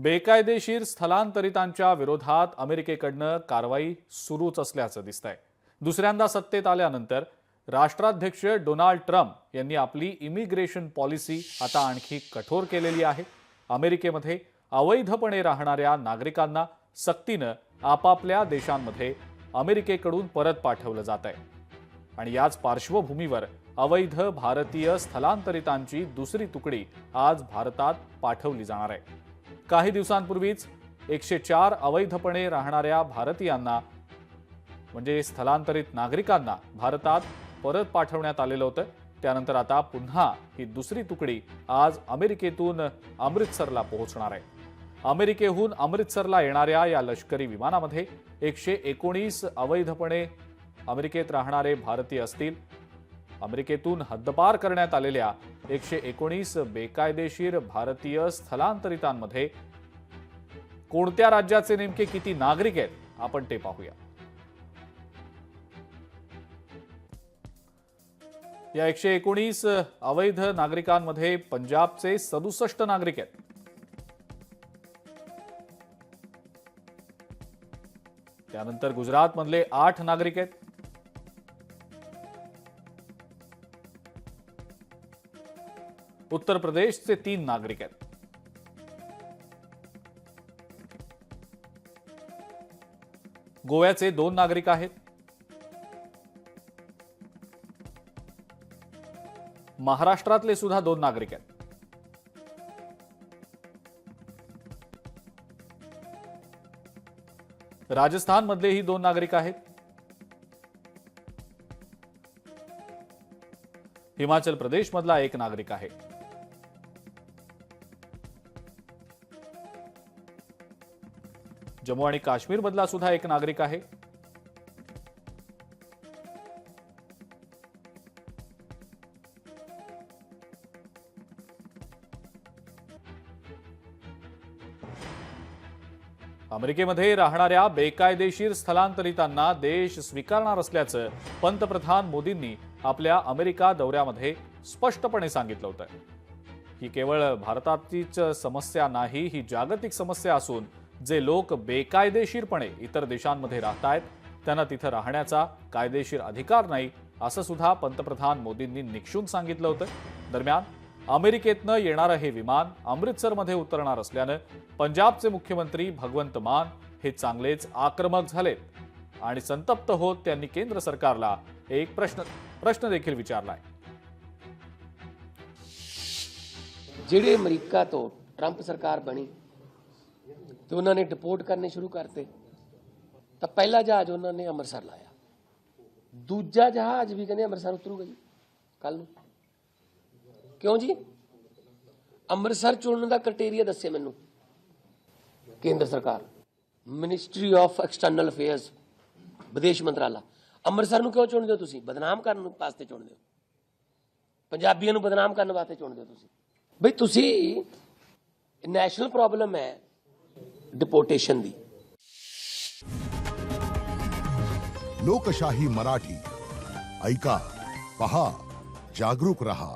बेकायदेशीर स्थलांतरितांच्या विरोधात अमेरिकेकडनं कारवाई सुरूच असल्याचं दिसतंय। दुसऱ्यांदा सत्तेत आल्यानंतर राष्ट्राध्यक्ष डोनाल्ड ट्रम्प यांनी आपली इमिग्रेशन पॉलिसी आता आणखी कठोर केलेली आहे। अमेरिकेमध्ये अवैधपणे राहणाऱ्या नागरिकांना सक्तीनं आपापल्या देशांमध्ये अमेरिकेकडून परत पाठवलं जात आहे आणि याच पार्श्वभूमीवर अवैध भारतीय स्थलांतरितांची दुसरी तुकडी आज भारतात पाठवली जाणार आहे। काही दिवसांपूर्वीच 104 अवैधपणे राहणाऱ्या भारतीयांना म्हणजे स्थलांतरित नागरिकांना भारतात परत पाठवण्यात आलेलं होतं। त्यानंतर आता पुन्हा ही दुसरी तुकडी आज अमेरिकेतून अमृतसरला पोहोचणार आहे। अमेरिकेहून अमृतसरला येणाऱ्या या लष्करी विमानामध्ये 119 अवैधपणे अमेरिकेत राहणारे भारतीय असतील। अमेरिकेतून हद्दपार करण्यात आलेल्या 119 बेकायदेशीर भारतीय स्थलांतरितांमध्ये कोणत्या राज्याचे नेमके किती नागरिक आहेत आपण ते पाहूया। या 119 अवैध नागरिकांमध्ये पंजाबचे 67 नागरिक आहेत। त्यानंतर गुजरातमधले 8 नागरिक आहेत। उत्तर प्रदेशचे 3 नागरिक आहेत। गोव्याचे 2 नागरिक आहेत। महाराष्ट्रातले सुद्धा 2 नागरिक आहेत। राजस्थानमधलेही 2 नागरिक आहेत। हिमाचल प्रदेशमधला 1 नागरिक आहे। जम्मू आणि काश्मीरमधला सुद्धा 1 नागरिक आहे। अमेरिकेमध्ये राहणाऱ्या बेकायदेशीर स्थलांतरितांना देश स्वीकारणार असल्याचं पंतप्रधान मोदींनी आपल्या अमेरिका दौऱ्यामध्ये स्पष्टपणे सांगितलं होतं। ही केवळ भारताचीच समस्या नाही, ही जागतिक समस्या असून जे लोक बेकायदेशीरपणे इतर देशांमध्ये राहतायत त्यांना तिथं राहण्याचा कायदेशीर अधिकार नाही असं सुद्धा पंतप्रधान मोदींनी निक्षून सांगितलं होतं। दरम्यान अमेरिकेतनं येणारं हे विमान अमृतसरमध्ये उतरणार असल्यानं पंजाबचे मुख्यमंत्री भगवंत मान हे चांगलेच आक्रमक झालेत आणि संतप्त होत त्यांनी केंद्र सरकारला एक प्रश्न देखील विचारलाय। ਜਿਹੜੇ ਅਮਰੀਕਾ ਤੋਂ ट्रंप सरकार बनी तो उन्होंने डिपोर्ट करने शुरू करते तो पहला जहाज उन्होंने अमृतसर लाया, दूजा जहाज भी कहते अमृतसर उतरूगा जी कल नूं। क्यों जी? अमृतसर चुनने का क्राइटेरिया दस्से मैनू केंद्र सरकार, मिनिस्ट्री ऑफ एक्सटर्नल अफेयर्स, विदेश मंत्रालय। अमृतसर क्यों चुनते हो तुसीं? बदनाम करने वास्ते चुनते हो, पंजाबियों को बदनाम करने वास्ते चुनते हो तुसीं। बई तुसीं नैशनल प्रॉब्लम है डिपोर्टेशन दी। लोकशाही मराठी ऐका, पहा, जागरूक रहा।